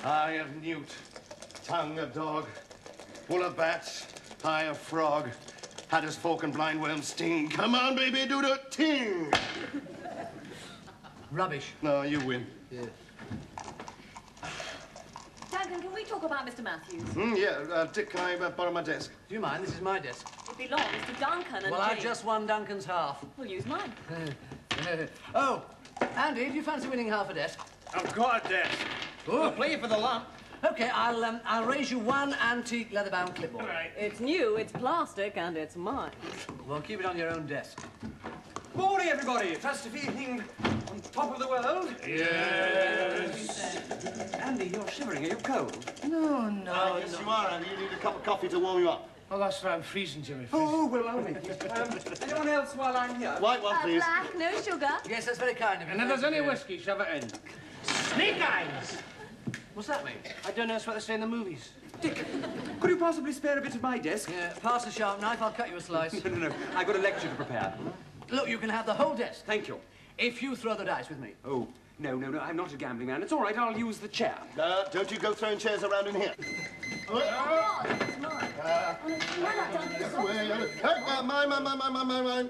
Eye of newt, tongue of dog, wool of bat, eye of frog, hadder's fork and blind worm's sting. Come on, baby, do the ting. Rubbish. No, you win. Yeah. Duncan, can we talk about Mr. Matthews? Dick, can I borrow my desk? Do you mind? This is my desk. It belongs to Duncan and Well, I Jane. just won Duncan's half. We'll use mine. Oh, Andy, do you fancy winning half a desk? I've got a desk. Oh, play for the lump. OK, I'll raise you one antique leather-bound clipboard. All right. It's new, it's plastic, and it's mine. Well, keep it on your own desk. Morning, everybody. Festive evening on top of the world. Yes. Andy, you're shivering. Are you cold? No. Yes, you are, Andy. You need a cup of coffee to warm you up. Oh, that's right. I'm freezing, Jimmy. Oh, well, I'll make it. Anyone else while I'm here? White one, please. Black, no sugar. Yes, that's very kind of you. And if there's any whiskey, shove it in. Snake eyes! What's that mean? I don't know. That's what they say in the movies. Dick, could you possibly spare a bit of my desk? Yeah, pass the sharp knife. I'll cut you a slice. No. I've got a lecture to prepare. Look, you can have the whole desk. Thank you. If you throw the dice with me. Oh, no. I'm not a gambling man. It's all right. I'll use the chair. Don't you go throwing chairs around in here. Oh, it's mine. Honestly, why not, Duncan? It's all- Mine.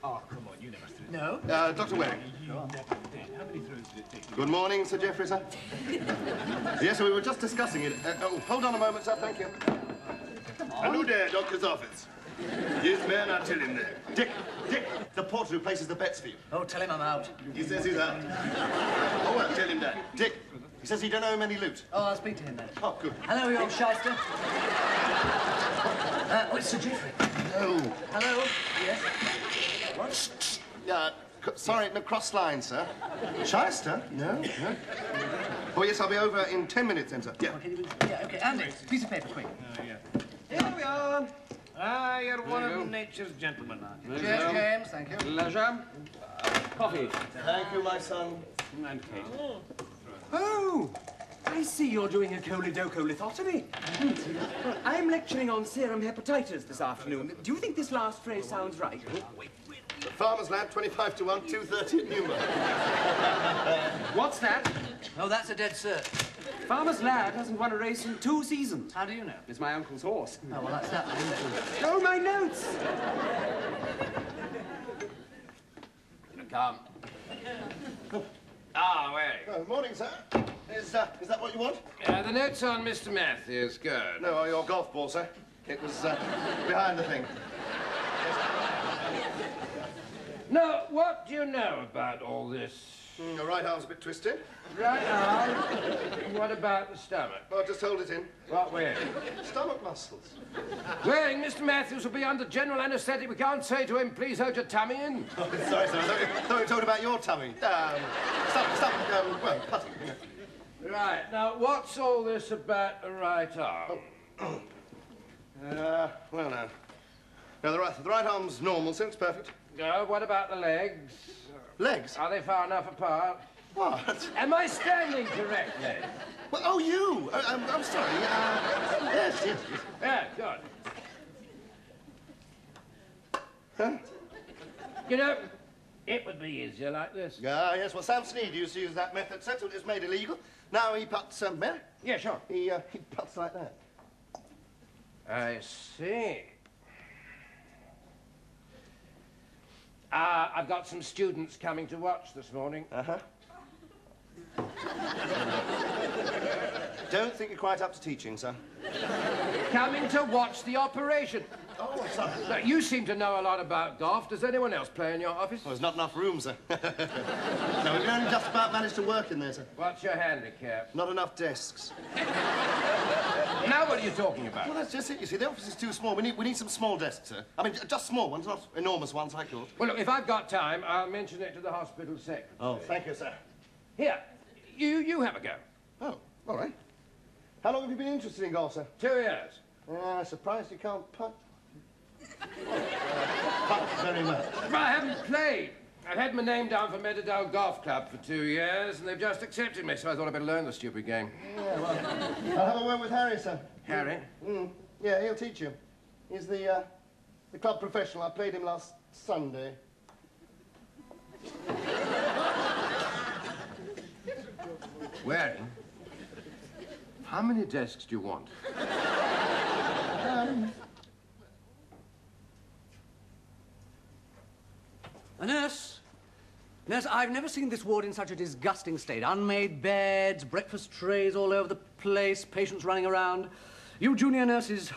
Oh, come on. You never threw it. No. Dr. Waring. You never did. How many throws did it take? Good morning, Sir Geoffrey, sir. Yes, we were just discussing it. Hold on a moment, sir. Thank you. Hello there, doctor's office. Yes, man, I'll tell him there. Dick, the porter who places the bets for you. Oh, tell him I'm out. He says he's out. Oh, well, tell him that. Dick, he says he don't owe him any loot. Oh, I'll speak to him then. Oh, good. Hello, you old shyster. It's Sir Geoffrey. Oh. Hello? Yes? What? Sorry, no, cross line, sir. Shyster? No. Oh, yes, I'll be over in 10 minutes then, sir. Yeah. Yeah, OK. Andy, piece of paper, quick. Here we are. Ah, you're one of nature's gentlemen, aren't you? Cheers, James. Thank you. Leisure. Coffee. Thank you, my son. And cake. Oh, I see you're doing a choledocholithotomy. Well, I'm lecturing on serum hepatitis this afternoon. Do you think this last phrase sounds right? The Farmer's Lad, 25 to 1, 230 at Newman. What's that? Oh, that's a dead cert. Farmer's Lad hasn't won a race in 2 seasons. How do you know? It's my uncle's horse. Oh, well, that's that one, isn't it? Oh, my notes! Come. Ah, Waring. Morning, sir. Is that what you want? The notes on Mr. Matthews. Good. No, your golf ball, sir. It was behind the thing. Now, what do you know about all this? Your right arm's a bit twisted. Right arm. What about the stomach? Oh, just hold it in. What way? Stomach muscles. Waring, Mr. Matthews will be under general anaesthetic. We can't say to him, please hold your tummy in. Oh, sorry, sir. I thought you talked about your tummy. Stop. Well, putty. Right. Now, what's all this about the right arm? Well, now. No, the right arm's normal, so it's perfect. What about the legs? Legs? Are they far enough apart? What? Am I standing correctly? Well, oh, you! I'm sorry. Yes. Yeah, good. Huh? You know, it would be easier like this. Yes, well, Sam Sneed used to use that method. Since it was made illegal, now he puts, Mary? Yeah, sure. He puts like that. I see. I've got some students coming to watch this morning. Uh-huh. Don't think you're quite up to teaching, sir. Coming to watch the operation. Oh, sorry. Now, you seem to know a lot about golf. Does anyone else play in your office? Well, there's not enough room, sir. No, we've only just about managed to work in there, sir. What's your handicap? Not enough desks. Now what are you talking about? Well, that's just it. You see, the office is too small. We need some small desks, sir. I mean, just small ones, not enormous ones, I thought. Well, look, if I've got time, I'll mention it to the hospital secretary. Oh, thank you, sir. Here, you have a go. Oh, all right. How long have you been interested in golf, sir? 2 years. Surprised you can't putt. Putt very much. But I haven't played. I've had my name down for Meadowdale Golf Club for 2 years, and they've just accepted me, so I thought I'd better learn the stupid game. Yeah, well, I'll have a word with Harry, sir. Harry? Yeah, he'll teach you. He's the club professional. I played him last Sunday. Waring? How many desks do you want? A nurse. Nurse, I've never seen this ward in such a disgusting state. Unmade beds, breakfast trays all over the place, patients running around. You junior nurses,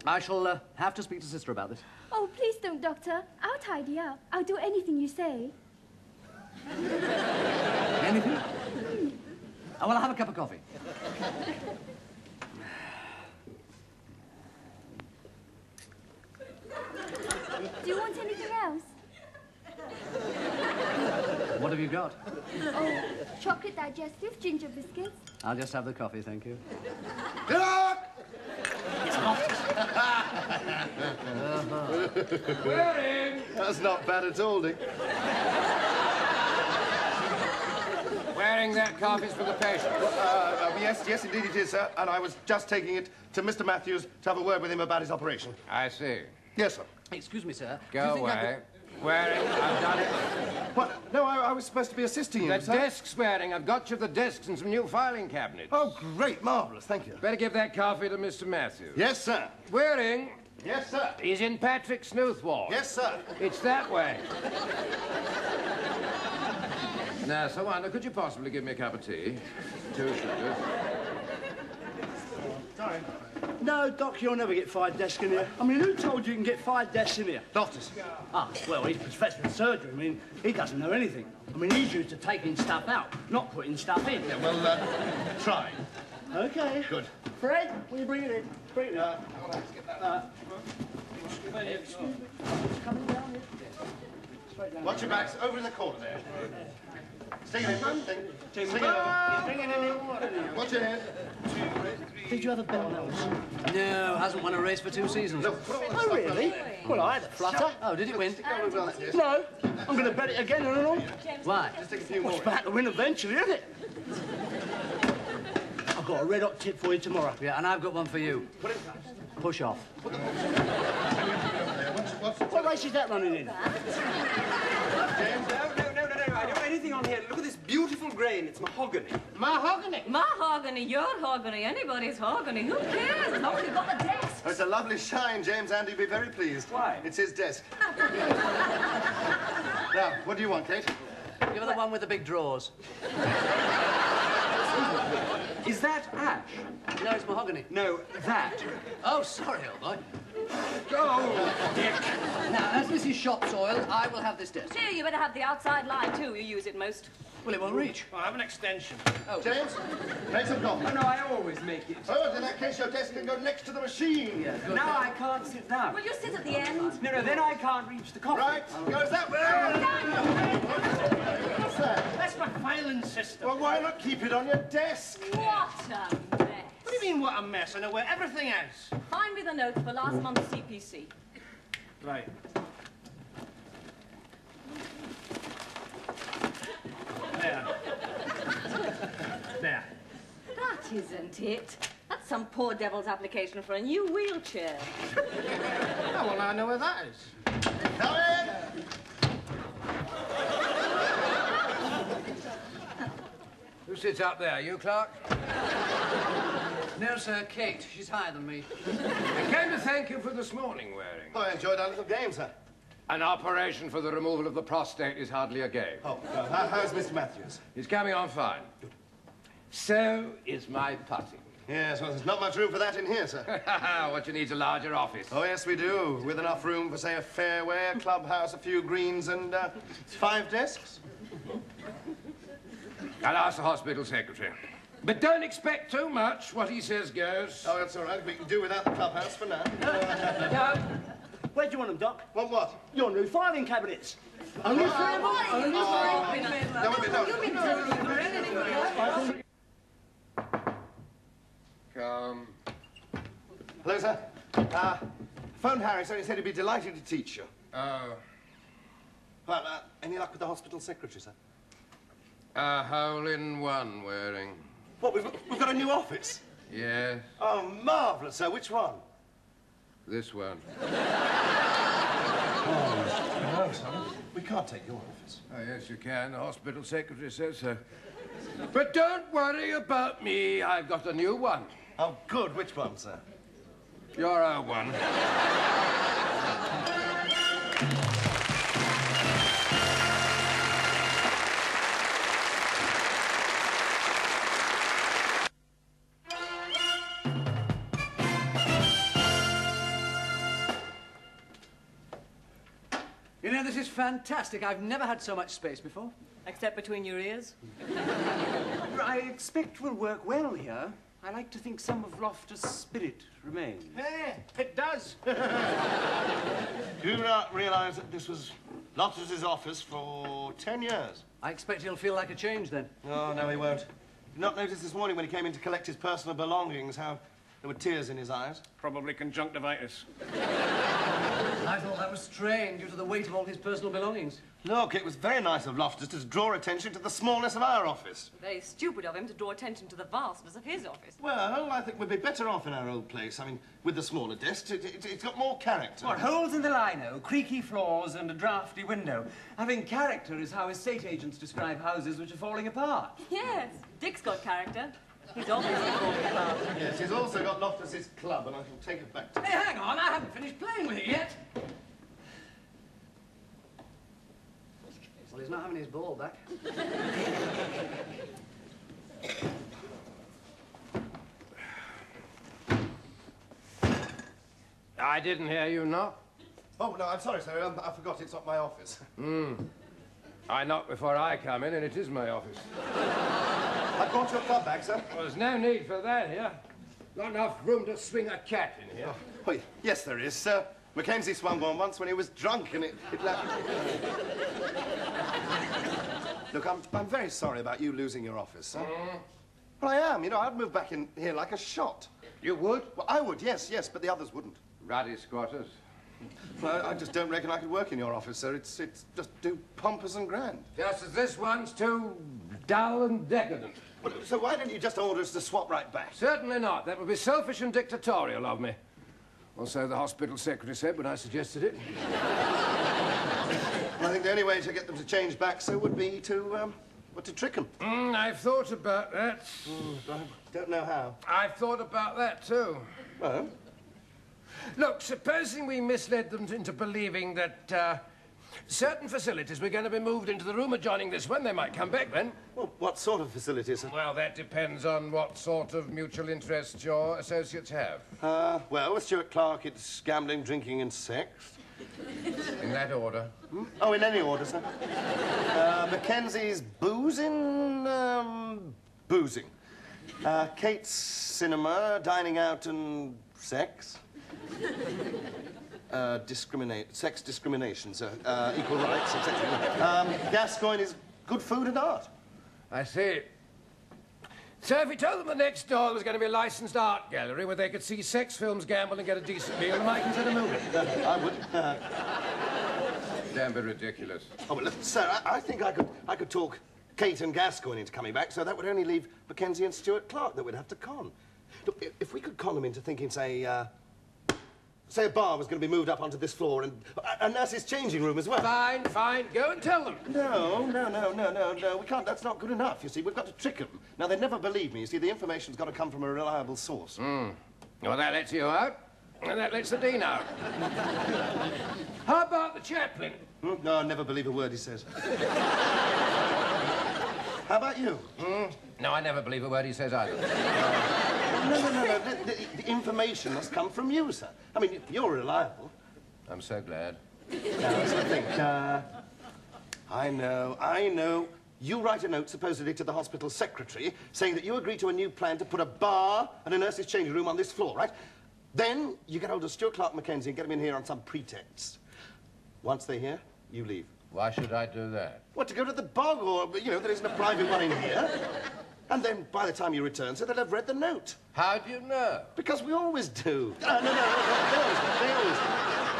I shall have to speak to Sister about this. Oh, please don't, Doctor. I'll tidy up. I'll do anything you say. Anything? Oh, well, I'll have a cup of coffee. Do you want anything else? What have you got? Oh, chocolate digestive, ginger biscuits. I'll just have the coffee, thank you. Waring! That's not bad at all, Dick. Waring, that coffee's for the patient. Yes, indeed it is, sir. And I was just taking it to Mr. Matthews to have a word with him about his operation. I see. Yes, sir. Excuse me, sir. Do Go you think I away. Waring, I've done it. What? No, I was supposed to be assisting you, The sir. desks, Waring. I've got you the desks and some new filing cabinets. Oh, great, marvellous, thank you. Better give that coffee to Mr. Matthews. Yes, sir. Waring, Yes, sir. he's in Patrick Snooth ward. Yes, sir. It's that way. Now, Sawana, could you possibly give me a cup of tea? 2 sugars. Sorry. No, Doc, you'll never get 5 desks in here. I mean, who told you can get 5 desks in here? Doctors. Ah, well, he's professor of surgery. I mean, he doesn't know anything. I mean, he's used to taking stuff out, not putting stuff in. Yeah, well, try. Okay. Good. Fred, will you bring it in? Bring it in. Coming down here. Straight down. Watch your backs. Over in the corner there. Stay in it. Stay in it. Bring it in here. Watch your head. Did you have a bell nose? No, hasn't won a race for 2 seasons. Oh, really? Well, I had a flutter. Oh, did it win? No, I'm going to bet it again on and on. Why? Just take a few more. It's about to win eventually, isn't it? I've got a red hot tip for you tomorrow. Yeah, and I've got one for you. Push off. What race is that running in? No, I don't know anything on here. Look at this beautiful grain. It's mahogany. Mahogany. Mahogany, your hogany, anybody's hogany. Who cares? As long as you've got the desk. Oh, it's a lovely shine, James. Andy'll be very pleased. Why? It's his desk. Now, what do you want, Kate? Give her the one with the big drawers. Is that ash? No, it's mahogany. No, that. Oh, sorry, old boy. Oh, Dick. Now, as this is shop soil, I will have this desk. Here, you better have the outside line, too. You use it most. Well, it won't reach. I have an extension. James, make some coffee. Oh, no, I always make it. Oh, in that case, your desk can go next to the machine. Now I can't sit down. Will you sit at the end? No, then I can't reach the coffee. Right, goes that way. What's that? That's my filing system. Well, why not keep it on your desk? What a mess. What do you mean, what a mess? I know where everything is. Find me the notes for last month's CPC. Right. There. There. That isn't it. That's some poor devil's application for a new wheelchair. Oh, well, I know where that is. Come in. Who sits up there? You, Clark? No, sir, Kate. She's higher than me. I came to thank you for this morning, Waring. Oh, I enjoyed our little game, sir. An operation for the removal of the prostate is hardly a game. Oh, how's Mr. Matthews? He's coming on fine. So is my putting. Yes, well, there's not much room for that in here, sir. What you need's a larger office. Oh, yes, we do. With enough room for, say, a fairway, a clubhouse, a few greens, and 5 desks. I'll ask the hospital secretary. But don't expect too much. What he says goes. Oh, that's all right. We can do without the clubhouse for now. Where do you want them, Doc? Want what? Your new filing cabinets. Only 3 of them? Only 3? No, wait a minute, no. Come. Hello, sir. Phoned Harry, sir. He said he'd be delighted to teach you. Oh. Well, any luck with the hospital secretary, sir? A hole in one, Waring. What, we've got a new office? Yes, Oh, marvellous, sir. Which one? this one. No, sir. We can't take your office. Oh, yes, you can. The hospital secretary says so. But don't worry about me. I've got a new one. Oh, good. Which one, sir? Your own one. You know, this is fantastic. I've never had so much space before. Except between your ears. I expect we'll work well here. I like to think some of Loftus' spirit remains. Yeah, it does. Do you not realise that this was Loftus's office for 10 years? I expect he'll feel like a change then. Oh, no, he won't. Did you not notice this morning when he came in to collect his personal belongings how there were tears in his eyes? Probably conjunctivitis. I thought that was strange due to the weight of all his personal belongings. Look, it was very nice of Loftus to draw attention to the smallness of our office. Very stupid of him to draw attention to the vastness of his office. Well, I think we'd be better off in our old place. I mean, with the smaller desks, it's got more character. What, holes in the lino, creaky floors, and a drafty window. Having character is how estate agents describe houses which are falling apart. Yes, Dick's got character. He's obviously falling apart. Yes, he's also got Loftus's club, and I shall take it back to him. Hey, hang on, I haven't finished playing with it yet. Well, he's not having his ball back. I didn't hear you knock. Oh, no, I'm sorry, sir. I forgot it's not my office. I knocked before I come in, and it is my office. I brought your club back, sir. Well, there's no need for that here. Not enough room to swing a cat in here. Oh, yes, there is, sir. Mackenzie swung one once when he was drunk, and it Look, I'm very sorry about you losing your office, sir. Well, I am. You know, I'd move back in here like a shot. You would? Well, I would, yes, but the others wouldn't. Ruddy squatters. Well, I just don't reckon I could work in your office, sir. It's just too pompous and grand. Just as this one's too dull and decadent. Well, so why don't you just order us to swap right back? Certainly not. That would be selfish and dictatorial of me. Or so the hospital secretary said when I suggested it. I think the only way to get them to change back, sir, would be to trick them. I've thought about that. I don't know how. I've thought about that, too. Oh? Look, supposing we misled them into believing that certain facilities were going to be moved into the room adjoining this one, they might come back then. Well, what sort of facilities, sir? Well, that depends on what sort of mutual interests your associates have. Well, with Stuart Clark, it's gambling, drinking, and sex. In that order. Oh, in any order, sir. Mackenzie's boozing, boozing. Kate's cinema, dining out, and sex. Sex discrimination, sir. Equal rights, etc. Gascoigne is good food and art. I see. So if we told them the next door there was going to be a licensed art gallery where they could see sex films, gamble, and get a decent meal, they might consider moving. I would. Damn bit ridiculous. Oh, well, listen, sir, I think I could talk Kate and Gascoigne into coming back, so that would only leave Mackenzie and Stuart Clark that we'd have to con. Look, if we could con them into thinking, say a bar was going to be moved up onto this floor and a nurse's changing room as well. Fine, fine. Go and tell them. No. We can't. That's not good enough, you see. We've got to trick them. Now, they'd never believe me. You see, the information's got to come from a reliable source. Well, that lets you out, and that lets the Dean out. How about the chaplain? No, I never believe a word he says. How about you? No, I never believe a word he says either. No. The information must come from you, sir. I mean, you're reliable. I'm so glad. Now, that's the thing. I know. You write a note, supposedly to the hospital secretary, saying that you agree to a new plan to put a bar and a nurse's changing room on this floor, right? Then you get hold of Stuart Clark Mackenzie and get him in here on some pretext. Once they're here, you leave. Why should I do that? What, to go to the bog, or, you know, there isn't a private one in here? And then, by the time you return, sir, they'll have read the note. How do you know? Because we always do. No,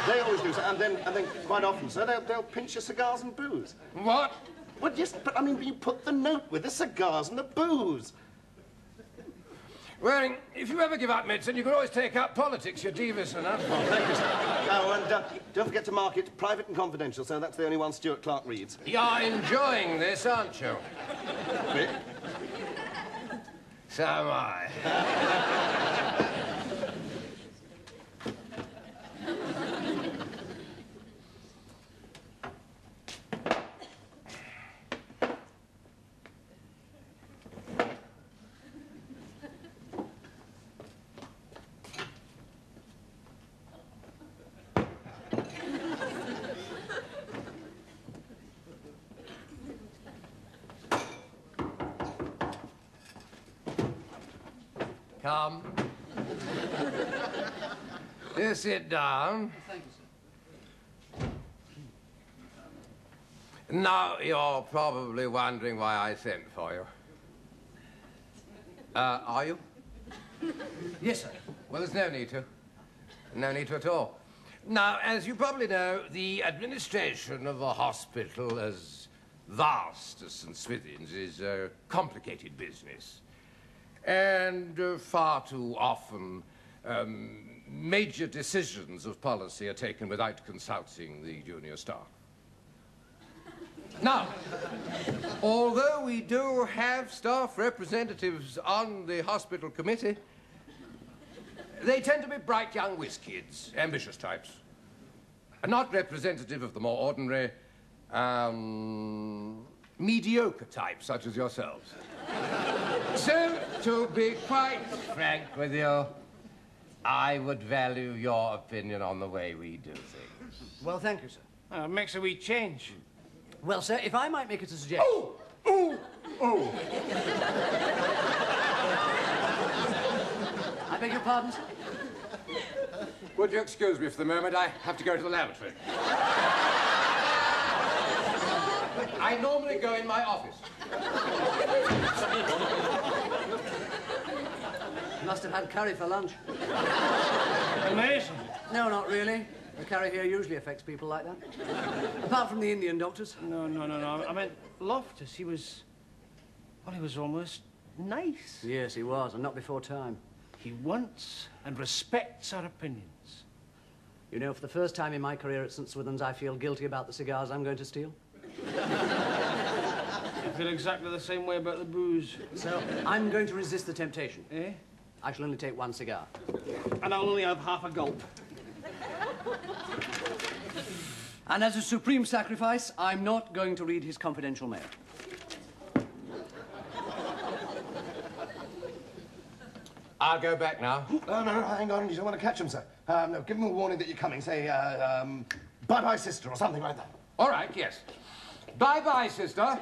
they always do, sir. And then quite often, sir, they'll pinch your cigars and booze. What? Well, yes, but, I mean, you put the note with the cigars and the booze. Waring, if you ever give up medicine, you can always take up politics. You're devious enough. Oh, thank you, sir. Oh, and don't forget to mark it private and confidential, so that's the only one Stuart Clark reads. You're enjoying this, aren't you? Rick? So am I. Come. You sit down. Thank you, sir. Now, you're probably wondering why I sent for you. Are you? Yes, sir. Well, there's no need to. No need to at all. Now, as you probably know, the administration of a hospital as vast as St. Swithin's is a complicated business. And far too often, major decisions of policy are taken without consulting the junior staff. Now, although we do have staff representatives on the hospital committee, they tend to be bright young whiz kids, ambitious types, and not representative of the more ordinary, mediocre types such as yourselves. So, to be quite frank with you, I would value your opinion on the way we do things. Well, thank you, sir. Makes a wee change. Well, sir, if I might make it a suggestion... Oh! I beg your pardon, sir? Would you excuse me for the moment? I have to go to the lavatory. I normally go in my office. Must have had curry for lunch. Amazing. No, not really. The curry here usually affects people like that. Apart from the Indian doctors. No. I meant Loftus, he was... Well, he was almost nice. Yes, he was, and not before time. He wants and respects our opinions. You know, for the first time in my career at St. Swithin's, I feel guilty about the cigars I'm going to steal. I feel exactly the same way about the booze. So, I'm going to resist the temptation. Eh? I shall only take one cigar. And I'll only have half a gulp. And as a supreme sacrifice, I'm not going to read his confidential mail. I'll go back now. No, hang on. You don't want to catch him, sir. No, give him a warning that you're coming. Say, bye-bye, sister, or something like that. All right, yes. Bye-bye, sister.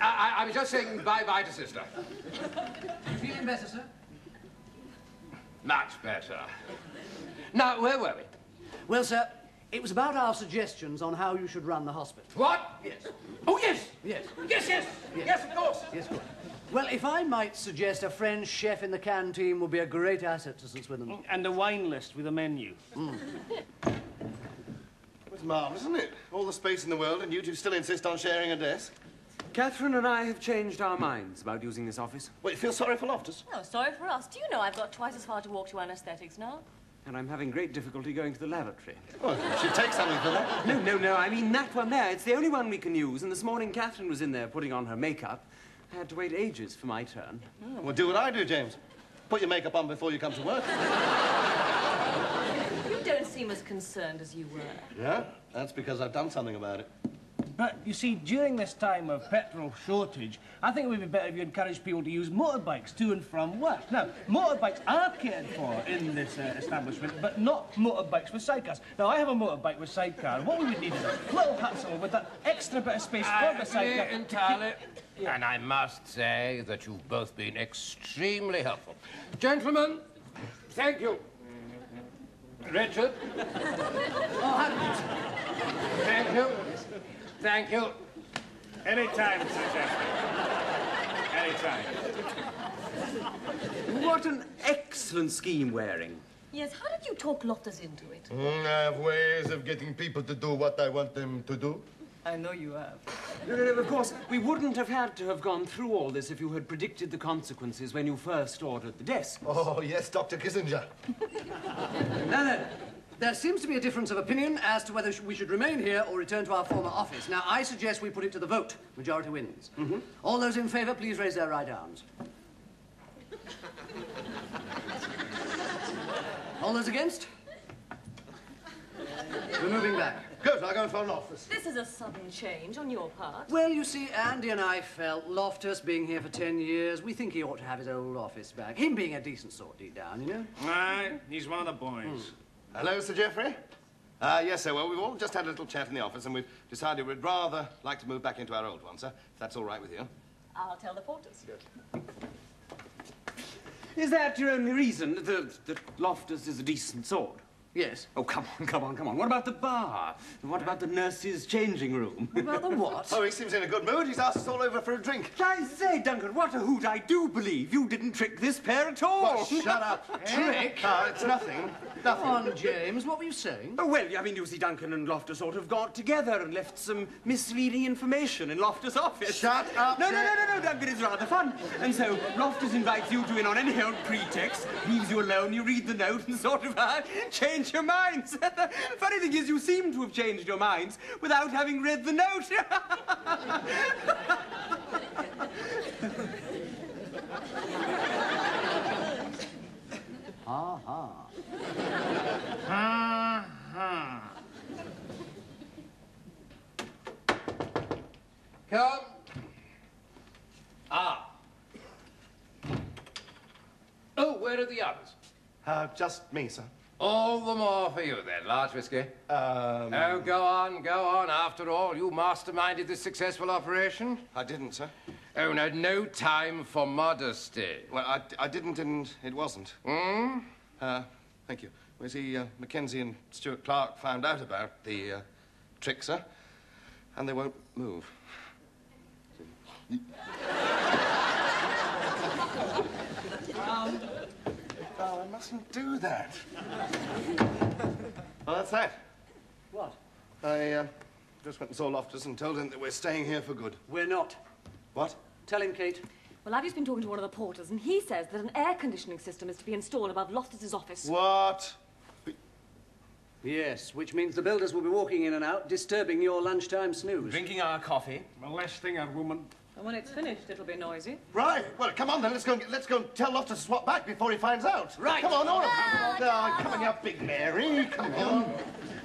I was just saying bye-bye to sister. You feeling better, sir? Much better. Now, where were we? Well, sir, it was about our suggestions on how you should run the hospital. What? Yes. Oh, yes. Yes. Yes, of course. Yes, good. Well, if I might suggest a French chef in the canteen would be a great asset to St. Swithin. And a wine list with a menu. It's marvellous, isn't it? All the space in the world, and you two still insist on sharing a desk. Catherine and I have changed our minds about using this office. Well, you feel sorry for Loftus? Oh, sorry for us. Do you know I've got twice as far to walk to anaesthetics now? And I'm having great difficulty going to the lavatory. Well, you should take something for that. No, I mean that one there. It's the only one we can use. And this morning, Catherine was in there putting on her makeup. I had to wait ages for my turn. Oh, well, do what I do, James. Put your makeup on before you come to work. You don't seem as concerned as you were. Yeah? That's because I've done something about it. But, you see, during this time of petrol shortage, I think it would be better if you encouraged people to use motorbikes to and from work. Now, motorbikes are cared for in this establishment, but not motorbikes with sidecars. Now, I have a motorbike with sidecar. What we would need is a little hustle with that extra bit of space for the sidecar. Entirely. And I must say that you've both been extremely helpful. Gentlemen, thank you. Richard. Thank you. Thank you. Anytime, Sir Geoffrey. Anytime. What an excellent scheme, Waring. Yes, how did you talk Loftus into it? I have ways of getting people to do what I want them to do. I know you have. No, of course, we wouldn't have had to have gone through all this if you had predicted the consequences when you first ordered the desk. Oh, yes, Dr. Kissinger. No. There seems to be a difference of opinion as to whether we should remain here or return to our former office. Now, I suggest we put it to the vote. Majority wins. All those in favour, please raise their right arms. All those against? We're moving back. Good, I'll go and phone Loftus. This is a sudden change on your part. Well, you see, Andy and I felt Loftus being here for 10 years, we think he ought to have his old office back. Him being a decent sort deep down, you know? Aye, he's one of the boys. Hello, Sir Geoffrey. Yes, sir. Well, we've all just had a little chat in the office, and we've decided we'd rather like to move back into our old one, sir. If that's all right with you. I'll tell the porters. Is that your only reason, that Loftus is a decent sort? Yes. Oh, come on. What about the bar? And what about the nurse's changing room? About the what? Oh, he seems in a good mood. He's asked us all over for a drink. I say, Duncan, what a hoot. I do believe you didn't trick this pair at all. Oh, shut up. Trick? It's nothing. Come on, James, what were you saying? Oh, well, I mean, you see, Duncan and Loftus sort of got together and left some misleading information in Loftus' office. Shut up, No, Duncan, it's rather fun. And so Loftus invites you to in on any old pretext, leaves you alone, you read the note and sort of change your minds. Funny thing is, you seem to have changed your minds without having read the note. Come. Ah. Oh, where are the others? Just me, sir. All the more for you, then. Large whiskey? Oh, go on. After all, you masterminded this successful operation. I didn't, sir. Oh, no time for modesty. Well, I didn't, and it wasn't. Thank you. You see, Mackenzie and Stuart Clark found out about the trick, sir, and they won't move. Oh, I mustn't do that. Well, that's that. What? I just went and saw Loftus and told him that we're staying here for good. We're not. What? Tell him, Kate. Well, I've just been talking to one of the porters, and he says that an air conditioning system is to be installed above Loftus's office. What? Yes, which means the builders will be walking in and out, disturbing your lunchtime snooze. Drinking our coffee. Molesting a woman. And when it's finished, it'll be noisy. Right. Well, come on then. Let's go and tell Loftus to swap back before he finds out. Right. Come on, all of you. Come on, you big Mary. Come on.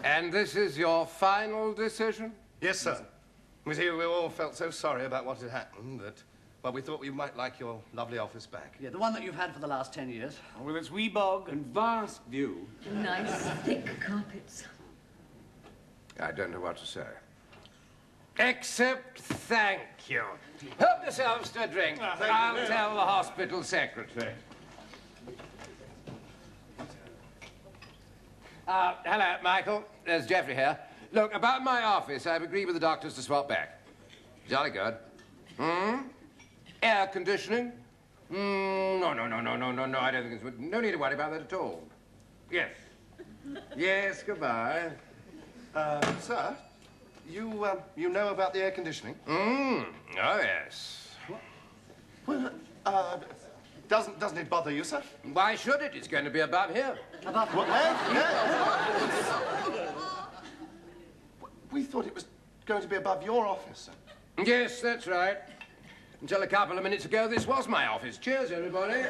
And this is your final decision? Yes, sir. You see, we all felt so sorry about what had happened that, well, we thought we might like your lovely office back. Yeah, the one that you've had for the last 10 years. With its wee bog. And vast view. Nice, thick carpets. I don't know what to say. Except thank you. Help yourselves to a drink. I'll tell the hospital secretary. Hello, Michael. There's Geoffrey here. Look, about my office, I've agreed with the doctors to swap back. Jolly good. Air conditioning? No, I don't think it's... No need to worry about that at all. Yes. Yes, goodbye. Sir, you know about the air conditioning? Oh, yes. Well, doesn't it bother you, sir? Why should it? It's going to be above here. Above What? Yeah. We thought it was going to be above your office, sir. Yes, that's right. Until a couple of minutes ago, this was my office. Cheers, everybody.